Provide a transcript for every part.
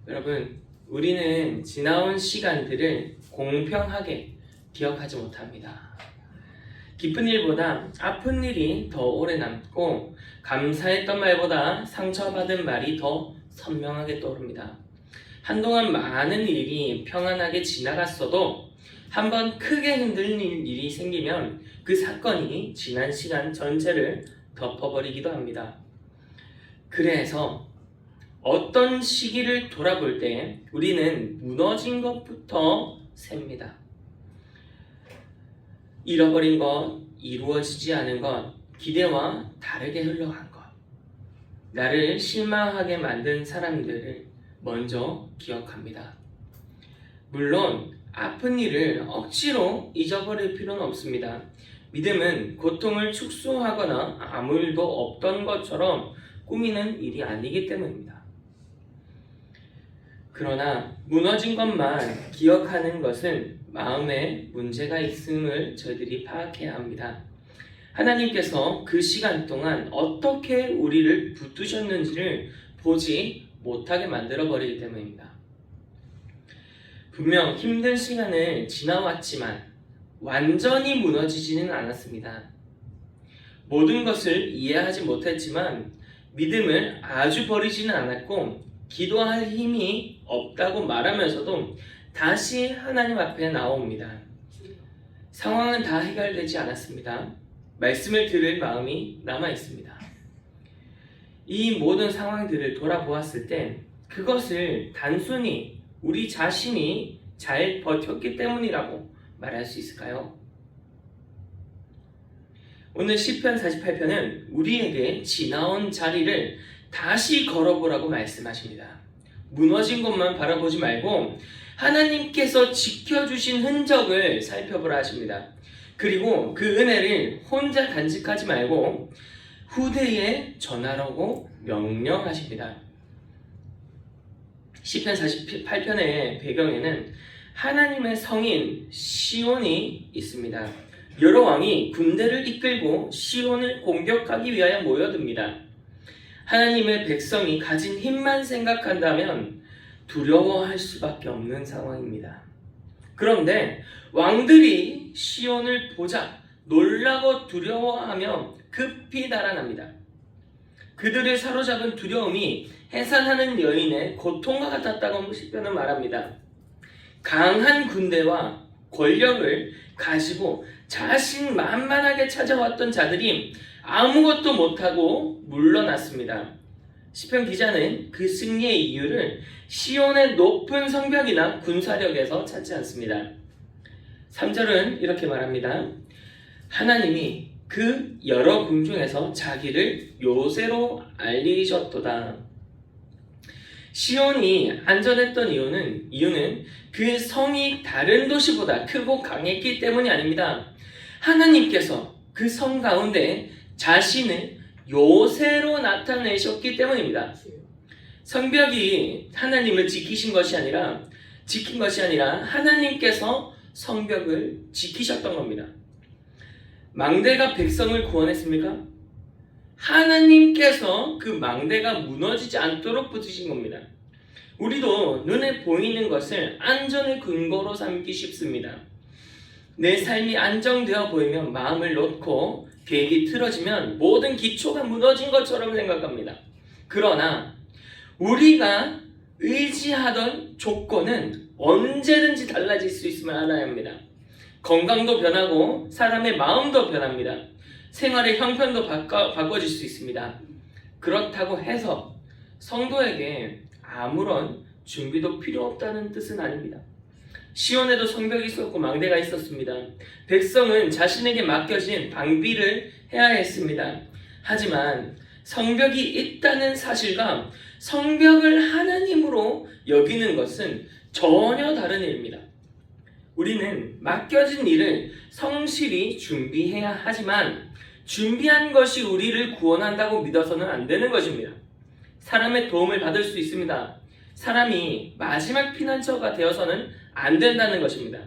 여러분, 우리는 지나온 시간들을 공평하게 기억하지 못합니다. 기쁜 일보다 아픈 일이 더 오래 남고 감사했던 말보다 상처받은 말이 더 선명하게 떠오릅니다. 한동안 많은 일이 평안하게 지나갔어도 한번 크게 흔들린 일이 생기면 그 사건이 지난 시간 전체를 덮어버리기도 합니다. 그래서 어떤 시기를 돌아볼 때 우리는 무너진 것부터 셉니다. 잃어버린 것, 이루어지지 않은 것, 기대와 다르게 흘러간 것, 나를 실망하게 만든 사람들을 먼저 기억합니다. 물론 아픈 일을 억지로 잊어버릴 필요는 없습니다. 믿음은 고통을 축소하거나 아무 일도 없던 것처럼 꾸미는 일이 아니기 때문입니다. 그러나 무너진 것만 기억하는 것은 마음에 문제가 있음을 저희들이 파악해야 합니다. 하나님께서 그 시간 동안 어떻게 우리를 붙드셨는지를 보지 못하게 만들어버리기 때문입니다. 분명 힘든 시간을 지나왔지만 완전히 무너지지는 않았습니다. 모든 것을 이해하지 못했지만 믿음을 아주 버리지는 않았고 기도할 힘이 없다고 말하면서도 다시 하나님 앞에 나옵니다. 상황은 다 해결되지 않았습니다. 말씀을 들을 마음이 남아 있습니다. 이 모든 상황들을 돌아보았을 때 그것을 단순히 우리 자신이 잘 버텼기 때문이라고 말할 수 있을까요? 오늘 시편 48편은 우리에게 지나온 자리를 다시 걸어보라고 말씀하십니다. 무너진 것만 바라보지 말고 하나님께서 지켜주신 흔적을 살펴보라 하십니다. 그리고 그 은혜를 혼자 간직하지 말고 후대에 전하라고 명령하십니다. 시편 48편의 배경에는 하나님의 성인 시온이 있습니다. 여러 왕이 군대를 이끌고 시온을 공격하기 위하여 모여듭니다. 하나님의 백성이 가진 힘만 생각한다면 두려워할 수밖에 없는 상황입니다. 그런데 왕들이 시온을 보자 놀라고 두려워하며 급히 달아납니다. 그들을 사로잡은 두려움이 해산하는 여인의 고통과 같았다고 시편은 말합니다. 강한 군대와 권력을 가지고 자신만만하게 찾아왔던 자들이 아무것도 못하고 물러났습니다. 시편 기자는 그 승리의 이유를 시온의 높은 성벽이나 군사력에서 찾지 않습니다. 3절은 이렇게 말합니다. 하나님이 그 여러 궁 중에서 자기를 요새로 알리셨도다. 시온이 안전했던 이유는 그 성이 다른 도시보다 크고 강했기 때문이 아닙니다. 하나님께서 그 성 가운데 자신을 요새로 나타내셨기 때문입니다. 성벽이 하나님을 지킨 것이 아니라 하나님께서 성벽을 지키셨던 겁니다. 망대가 백성을 구원했습니까? 하나님께서 그 망대가 무너지지 않도록 붙이신 겁니다. 우리도 눈에 보이는 것을 안전의 근거로 삼기 쉽습니다. 내 삶이 안정되어 보이면 마음을 놓고 계획이 틀어지면 모든 기초가 무너진 것처럼 생각합니다. 그러나 우리가 의지하던 조건은 언제든지 달라질 수 있음을 알아야 합니다. 건강도 변하고 사람의 마음도 변합니다. 생활의 형편도 바꿔질 수 있습니다. 그렇다고 해서 성도에게 아무런 준비도 필요 없다는 뜻은 아닙니다. 시온에도 성벽이 있었고 망대가 있었습니다. 백성은 자신에게 맡겨진 방비를 해야 했습니다. 하지만 성벽이 있다는 사실과 성벽을 하나님으로 여기는 것은 전혀 다른 일입니다. 우리는 맡겨진 일을 성실히 준비해야 하지만 준비한 것이 우리를 구원한다고 믿어서는 안 되는 것입니다. 사람의 도움을 받을 수 있습니다. 사람이 마지막 피난처가 되어서는 안 된다는 것입니다.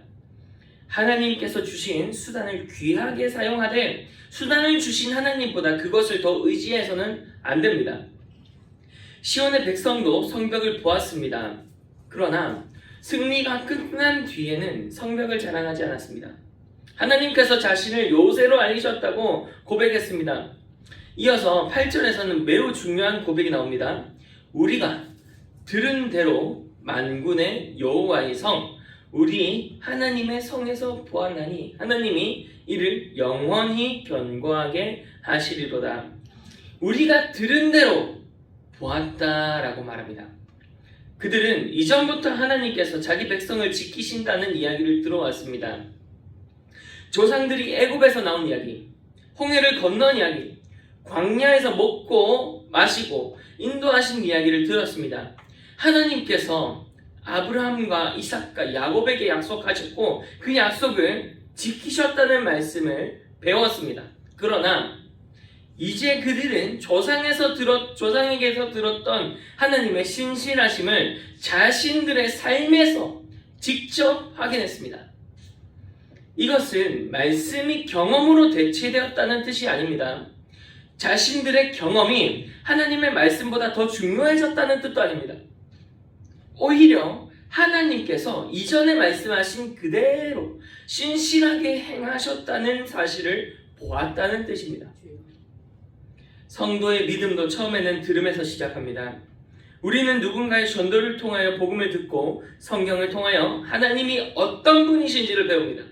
하나님께서 주신 수단을 귀하게 사용하되 수단을 주신 하나님보다 그것을 더 의지해서는 안 됩니다. 시온의 백성도 성벽을 보았습니다. 그러나 승리가 끝난 뒤에는 성벽을 자랑하지 않았습니다. 하나님께서 자신을 요새로 알리셨다고 고백했습니다. 이어서 8절에서는 매우 중요한 고백이 나옵니다. 우리가 들은 대로 만군의 여호와의 성, 우리 하나님의 성에서 보았나니 하나님이 이를 영원히 견고하게 하시리로다. 우리가 들은 대로 보았다라고 말합니다. 그들은 이전부터 하나님께서 자기 백성을 지키신다는 이야기를 들어왔습니다. 조상들이 애굽에서 나온 이야기, 홍해를 건넌 이야기, 광야에서 먹고 마시고 인도하신 이야기를 들었습니다. 하나님께서 아브라함과 이삭과 야곱에게 약속하셨고 그 약속을 지키셨다는 말씀을 배웠습니다. 그러나 이제 그들은 조상에게서 들었던 하나님의 신실하심을 자신들의 삶에서 직접 확인했습니다. 이것은 말씀이 경험으로 대체되었다는 뜻이 아닙니다. 자신들의 경험이 하나님의 말씀보다 더 중요해졌다는 뜻도 아닙니다. 오히려 하나님께서 이전에 말씀하신 그대로 신실하게 행하셨다는 사실을 보았다는 뜻입니다. 성도의 믿음도 처음에는 들음에서 시작합니다. 우리는 누군가의 전도를 통하여 복음을 듣고 성경을 통하여 하나님이 어떤 분이신지를 배웁니다.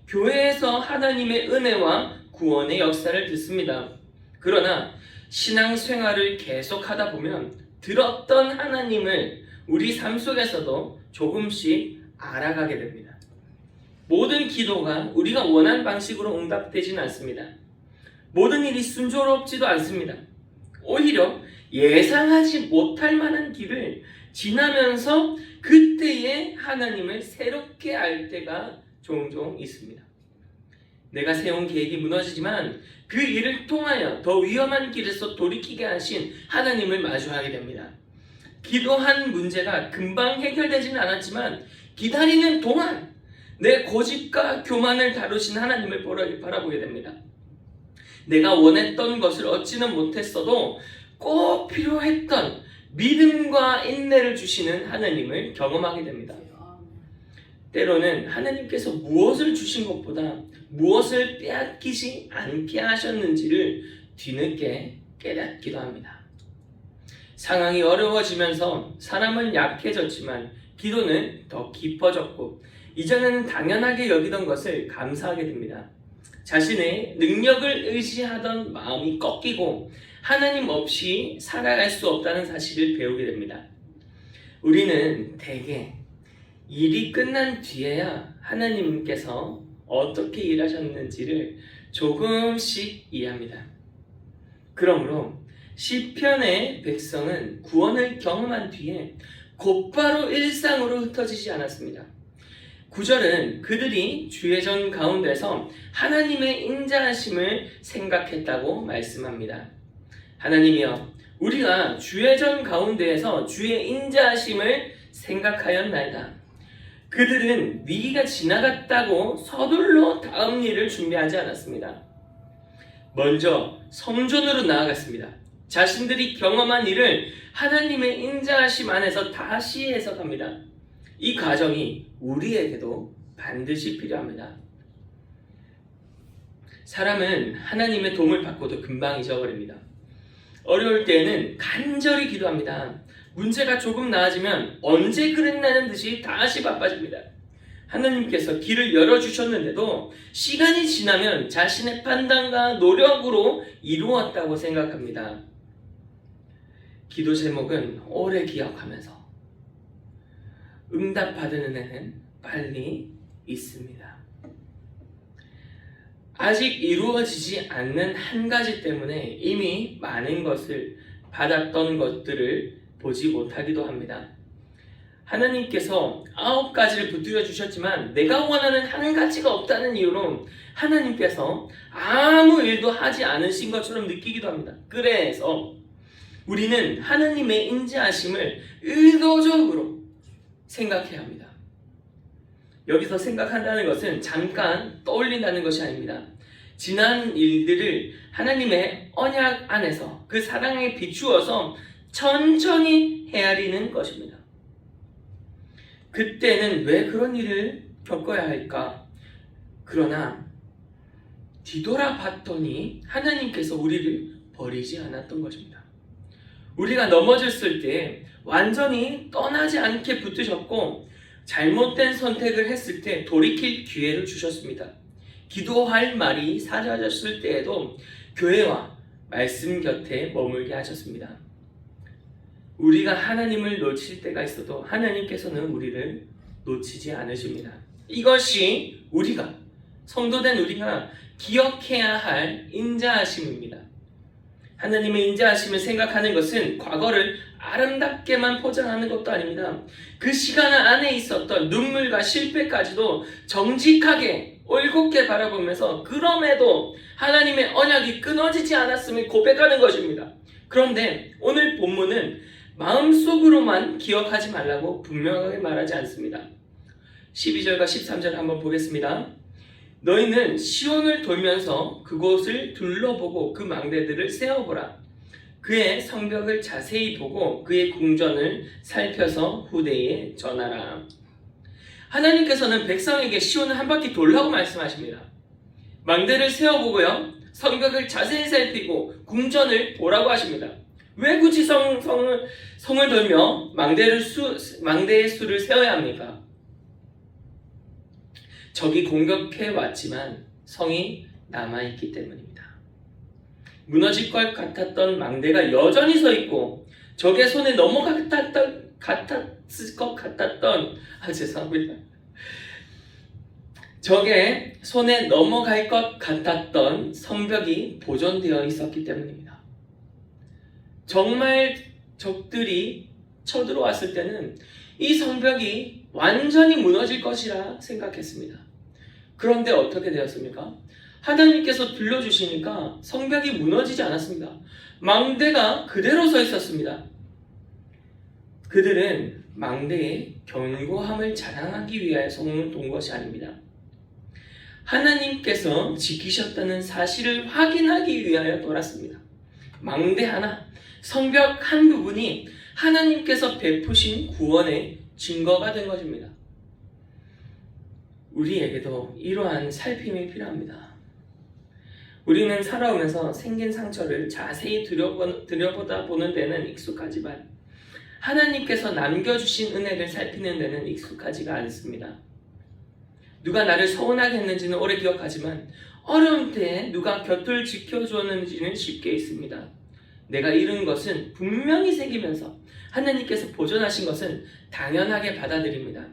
교회에서 하나님의 은혜와 구원의 역사를 듣습니다. 그러나 신앙생활을 계속하다 보면 들었던 하나님을 우리 삶 속에서도 조금씩 알아가게 됩니다. 모든 기도가 우리가 원하는 방식으로 응답되진 않습니다. 모든 일이 순조롭지도 않습니다. 오히려 예상하지 못할 만한 길을 지나면서 그때의 하나님을 새롭게 알 때가 종종 있습니다. 내가 세운 계획이 무너지지만 그 일을 통하여 더 위험한 길에서 돌이키게 하신 하나님을 마주하게 됩니다. 기도한 문제가 금방 해결되지는 않았지만 기다리는 동안 내 고집과 교만을 다루신 하나님을 바라보게 됩니다. 내가 원했던 것을 얻지는 못했어도 꼭 필요했던 믿음과 인내를 주시는 하나님을 경험하게 됩니다. 때로는 하나님께서 무엇을 주신 것보다 무엇을 빼앗기지 않게 하셨는지를 뒤늦게 깨닫기도 합니다. 상황이 어려워지면서 사람은 약해졌지만 기도는 더 깊어졌고 이전에는 당연하게 여기던 것을 감사하게 됩니다. 자신의 능력을 의지하던 마음이 꺾이고 하나님 없이 살아갈 수 없다는 사실을 배우게 됩니다. 우리는 대개 일이 끝난 뒤에야 하나님께서 어떻게 일하셨는지를 조금씩 이해합니다. 그러므로 시편의 백성은 구원을 경험한 뒤에 곧바로 일상으로 흩어지지 않았습니다. 9절은 그들이 주의 전 가운데서 하나님의 인자하심을 생각했다고 말씀합니다. 하나님이여, 우리가 주의 전 가운데에서 주의 인자하심을 생각하였나이다. 그들은 위기가 지나갔다고 서둘러 다음 일을 준비하지 않았습니다. 먼저 성전으로 나아갔습니다. 자신들이 경험한 일을 하나님의 인자하심 안에서 다시 해석합니다. 이 과정이 우리에게도 반드시 필요합니다. 사람은 하나님의 도움을 받고도 금방 잊어버립니다. 어려울 때에는 간절히 기도합니다. 문제가 조금 나아지면 언제 그랬나는 듯이 다시 바빠집니다. 하나님께서 길을 열어주셨는데도 시간이 지나면 자신의 판단과 노력으로 이루었다고 생각합니다. 기도 제목은 오래 기억하면서 응답받은 은혜는 빨리 있습니다. 아직 이루어지지 않는 한 가지 때문에 이미 많은 것을 받았던 것들을 보지 못하기도 합니다. 하나님께서 9가지를 붙들어 주셨지만 내가 원하는 한 가지가 없다는 이유로 하나님께서 아무 일도 하지 않으신 것처럼 느끼기도 합니다. 그래서 우리는 하나님의 인자하심을 의도적으로 생각해야 합니다. 여기서 생각한다는 것은 잠깐 떠올린다는 것이 아닙니다. 지난 일들을 하나님의 언약 안에서 그 사랑에 비추어서 천천히 헤아리는 것입니다. 그때는 왜 그런 일을 겪어야 할까? 그러나 뒤돌아봤더니 하나님께서 우리를 버리지 않았던 것입니다. 우리가 넘어졌을 때 완전히 떠나지 않게 붙드셨고, 잘못된 선택을 했을 때 돌이킬 기회를 주셨습니다. 기도할 말이 사라졌을 때에도 교회와 말씀 곁에 머물게 하셨습니다. 우리가 하나님을 놓칠 때가 있어도 하나님께서는 우리를 놓치지 않으십니다. 이것이 우리가, 성도된 우리가 기억해야 할 인자하심입니다. 하나님의 인자하심을 생각하는 것은 과거를 아름답게만 포장하는 것도 아닙니다. 그 시간 안에 있었던 눈물과 실패까지도 정직하게 올곧게 바라보면서 그럼에도 하나님의 언약이 끊어지지 않았음을 고백하는 것입니다. 그런데 오늘 본문은 마음속으로만 기억하지 말라고 분명하게 말하지 않습니다. 12절과 13절 한번 보겠습니다. 너희는 시온을 돌면서 그곳을 둘러보고 그 망대들을 세어보라. 그의 성벽을 자세히 보고 그의 궁전을 살펴서 후대에 전하라. 하나님께서는 백성에게 시온을 한 바퀴 돌라고 말씀하십니다. 망대를 세어보고요, 성벽을 자세히 살피고 궁전을 보라고 하십니다. 왜 굳이 성을 돌며 망대의 수를 세어야 합니까? 적이 공격해 왔지만 성이 남아있기 때문입니다. 무너질 것 같았던 망대가 여전히 서 있고, 적의 손에 넘어갔을 것 같았던 죄송합니다. 적의 손에 넘어갈 것 같았던 성벽이 보존되어 있었기 때문입니다. 정말 적들이 쳐들어왔을 때는 이 성벽이 완전히 무너질 것이라 생각했습니다. 그런데 어떻게 되었습니까? 하나님께서 들려주시니까 성벽이 무너지지 않았습니다. 망대가 그대로 서 있었습니다. 그들은 망대의 견고함을 자랑하기 위하여 성을 돈 것이 아닙니다. 하나님께서 지키셨다는 사실을 확인하기 위하여 돌았습니다. 망대 하나, 성벽 한 부분이 하나님께서 베푸신 구원의 증거가 된 것입니다. 우리에게도 이러한 살핌이 필요합니다. 우리는 살아오면서 생긴 상처를 자세히 들여보다 보는 데는 익숙하지만 하나님께서 남겨주신 은혜를 살피는 데는 익숙하지가 않습니다. 누가 나를 서운하게 했는지는 오래 기억하지만 어려운 때에 누가 곁을 지켜주었는지는 쉽게 있습니다. 내가 잃은 것은 분명히 새기면서 하나님께서 보존하신 것은 당연하게 받아들입니다.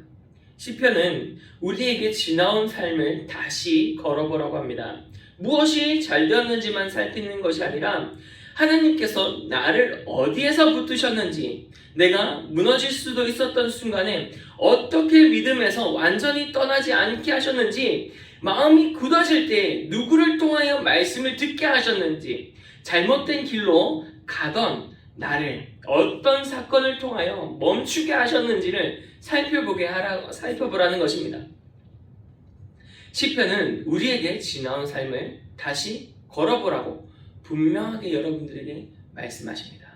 시편은 우리에게 지나온 삶을 다시 걸어보라고 합니다. 무엇이 잘 되었는지만 살피는 것이 아니라 하나님께서 나를 어디에서 붙드셨는지, 내가 무너질 수도 있었던 순간에 어떻게 믿음에서 완전히 떠나지 않게 하셨는지, 마음이 굳어질 때 누구를 통하여 말씀을 듣게 하셨는지, 잘못된 길로 가던 나를 어떤 사건을 통하여 멈추게 하셨는지를 살펴보라는 것입니다. 시편은 우리에게 지나온 삶을 다시 걸어보라고 분명하게 여러분들에게 말씀하십니다.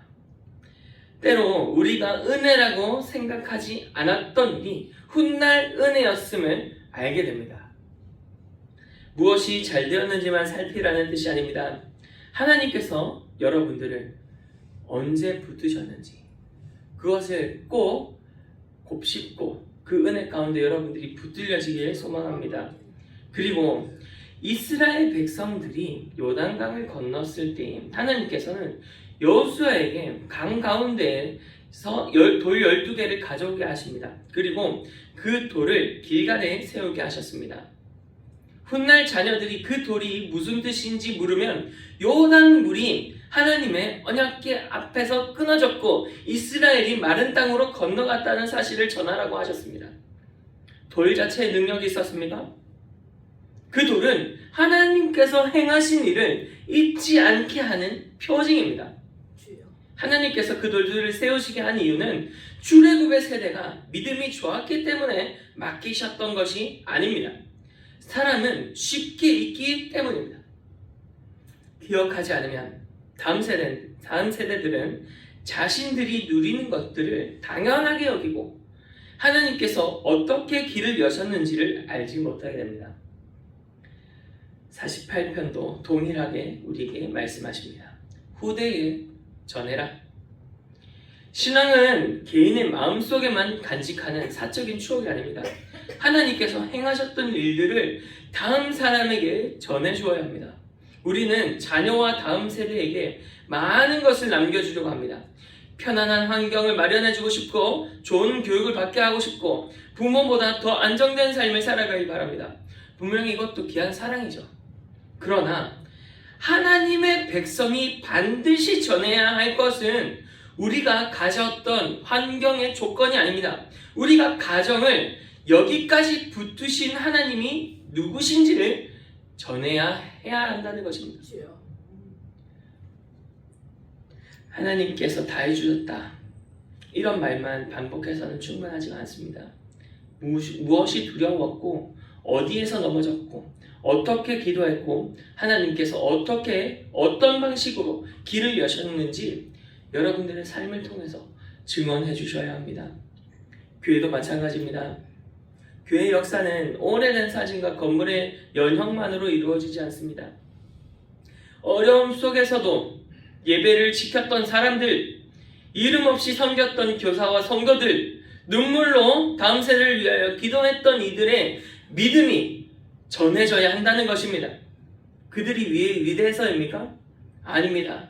때로 우리가 은혜라고 생각하지 않았던 일이 훗날 은혜였음을 알게 됩니다. 무엇이 잘 되었는지만 살피라는 뜻이 아닙니다. 하나님께서 여러분들을 언제 붙드셨는지 그것을 꼭 곱씹고 그 은혜 가운데 여러분들이 붙들려지길 소망합니다. 그리고 이스라엘 백성들이 요단강을 건넜을 때 하나님께서는 여호수아에게 강 가운데에서 돌 12개를 가져오게 하십니다. 그리고 그 돌을 길갈에 세우게 하셨습니다. 훗날 자녀들이 그 돌이 무슨 뜻인지 물으면 요단 물이 하나님의 언약궤 앞에서 끊어졌고 이스라엘이 마른 땅으로 건너갔다는 사실을 전하라고 하셨습니다. 돌 자체에 능력이 있었습니까? 그 돌은 하나님께서 행하신 일을 잊지 않게 하는 표징입니다. 하나님께서 그 돌들을 세우시게 한 이유는 출애굽의 세대가 믿음이 좋았기 때문에 맡기셨던 것이 아닙니다. 사람은 쉽게 잊기 때문입니다. 기억하지 않으면 다음 세대들은 자신들이 누리는 것들을 당연하게 여기고 하나님께서 어떻게 길을 여셨는지를 알지 못하게 됩니다. 48편도 동일하게 우리에게 말씀하십니다. 후대에 전해라. 신앙은 개인의 마음속에만 간직하는 사적인 추억이 아닙니다. 하나님께서 행하셨던 일들을 다음 사람에게 전해주어야 합니다. 우리는 자녀와 다음 세대에게 많은 것을 남겨주려고 합니다. 편안한 환경을 마련해주고 싶고 좋은 교육을 받게 하고 싶고 부모보다 더 안정된 삶을 살아가길 바랍니다. 분명히 이것도 귀한 사랑이죠. 그러나 하나님의 백성이 반드시 전해야 할 것은 우리가 가졌던 환경의 조건이 아닙니다. 우리가 가정을 여기까지 붙드신 하나님이 누구신지를 전해야 한다는 것입니다. 하나님께서 다 해주셨다. 이런 말만 반복해서는 충분하지가 않습니다. 무엇이 두려웠고 어디에서 넘어졌고 어떻게 기도했고 하나님께서 어떤 방식으로 길을 여셨는지 여러분들의 삶을 통해서 증언해 주셔야 합니다. 교회도 마찬가지입니다. 교회 역사는 오래된 사진과 건물의 연형만으로 이루어지지 않습니다. 어려움 속에서도 예배를 지켰던 사람들, 이름 없이 섬겼던 교사와 성도들, 눈물로 다음 세대를 위하여 기도했던 이들의 믿음이 전해져야 한다는 것입니다. 그들이 위대해서입니까? 아닙니다.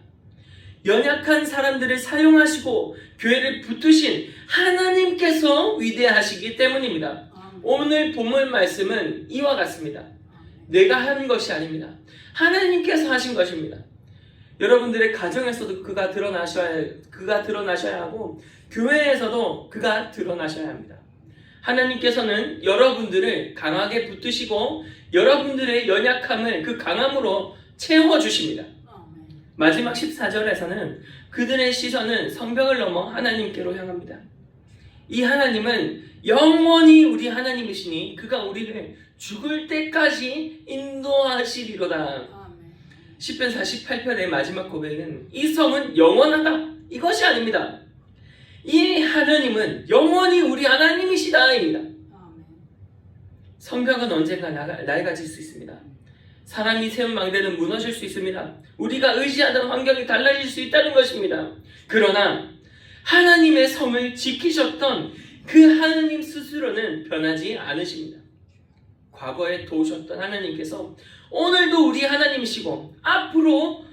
연약한 사람들을 사용하시고 교회를 붙드신 하나님께서 위대하시기 때문입니다. 오늘 본문 말씀은 이와 같습니다. 내가 한 것이 아닙니다. 하나님께서 하신 것입니다. 여러분들의 가정에서도 그가 드러나셔야 하고 교회에서도 그가 드러나셔야 합니다. 하나님께서는 여러분들을 강하게 붙드시고 여러분들의 연약함을 그 강함으로 채워주십니다. 마지막 14절에서는 그들의 시선은 성벽을 넘어 하나님께로 향합니다. 이 하나님은 영원히 우리 하나님이시니 그가 우리를 죽을 때까지 인도하시리로다. 10편 48편의 마지막 고백은 이 성은 영원하다. 이것이 아닙니다. 이 하나님은 영원히 우리 하나님이시다입니다. 성벽은 언젠가 낡아질 수 있습니다. 사람이 세운 망대는 무너질 수 있습니다. 우리가 의지하던 환경이 달라질 수 있다는 것입니다. 그러나 하나님의 성을 지키셨던 그 하나님 스스로는 변하지 않으십니다. 과거에 도우셨던 하나님께서 오늘도 우리 하나님이시고 앞으로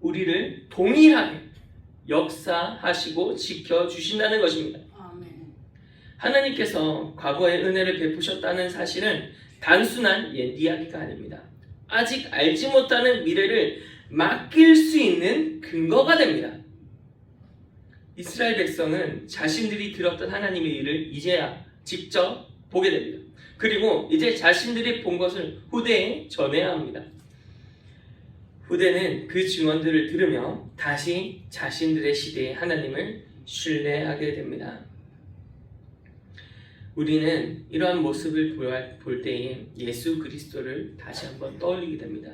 우리를 동일하게 역사하시고 지켜주신다는 것입니다. 하나님께서 과거에 은혜를 베푸셨다는 사실은 단순한 옛 이야기가 아닙니다. 아직 알지 못하는 미래를 맡길 수 있는 근거가 됩니다. 이스라엘 백성은 자신들이 들었던 하나님의 일을 이제야 직접 보게 됩니다. 그리고 이제 자신들이 본 것을 후대에 전해야 합니다. 후대는 그 증언들을 들으며 다시 자신들의 시대의 하나님을 신뢰하게 됩니다. 우리는 이러한 모습을 볼 때에 예수 그리스도를 다시 한번 떠올리게 됩니다.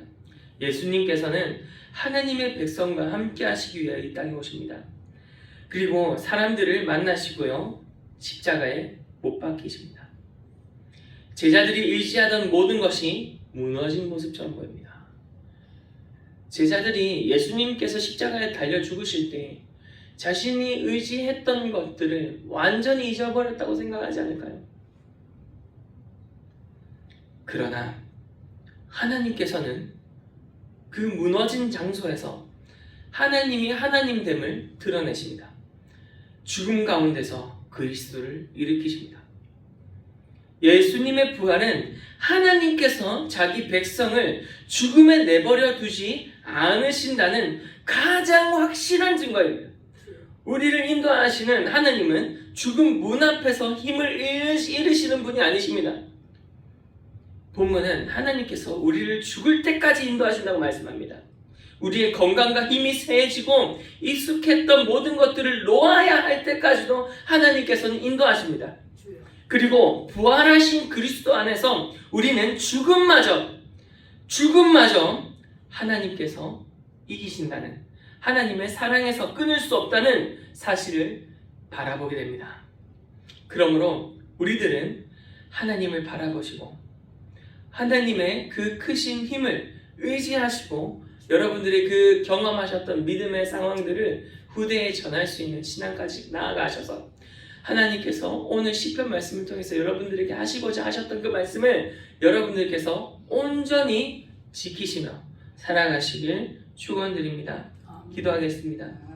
예수님께서는 하나님의 백성과 함께 하시기 위하여 이 땅에 오십니다. 그리고 사람들을 만나시고요, 십자가에 못 박히십니다. 제자들이 의지하던 모든 것이 무너진 모습처럼 보입니다. 제자들이 예수님께서 십자가에 달려 죽으실 때 자신이 의지했던 것들을 완전히 잊어버렸다고 생각하지 않을까요? 그러나 하나님께서는 그 무너진 장소에서 하나님이 하나님됨을 드러내십니다. 죽음 가운데서 그리스도를 일으키십니다. 예수님의 부활은 하나님께서 자기 백성을 죽음에 내버려 두지 않으신다는 가장 확실한 증거입니다. 우리를 인도하시는 하나님은 죽음 문 앞에서 힘을 잃으시는 분이 아니십니다. 본문은 하나님께서 우리를 죽을 때까지 인도하신다고 말씀합니다. 우리의 건강과 힘이 쇠해지고 익숙했던 모든 것들을 놓아야 할 때까지도 하나님께서는 인도하십니다. 그리고 부활하신 그리스도 안에서 우리는 죽음마저 하나님께서 이기신다는, 하나님의 사랑에서 끊을 수 없다는 사실을 바라보게 됩니다. 그러므로 우리들은 하나님을 바라보시고 하나님의 그 크신 힘을 의지하시고 여러분들이 그 경험하셨던 믿음의 상황들을 후대에 전할 수 있는 신앙까지 나아가셔서 하나님께서 오늘 시편 말씀을 통해서 여러분들에게 하시고자 하셨던 그 말씀을 여러분들께서 온전히 지키시며 살아가시길 축원드립니다. 기도하겠습니다.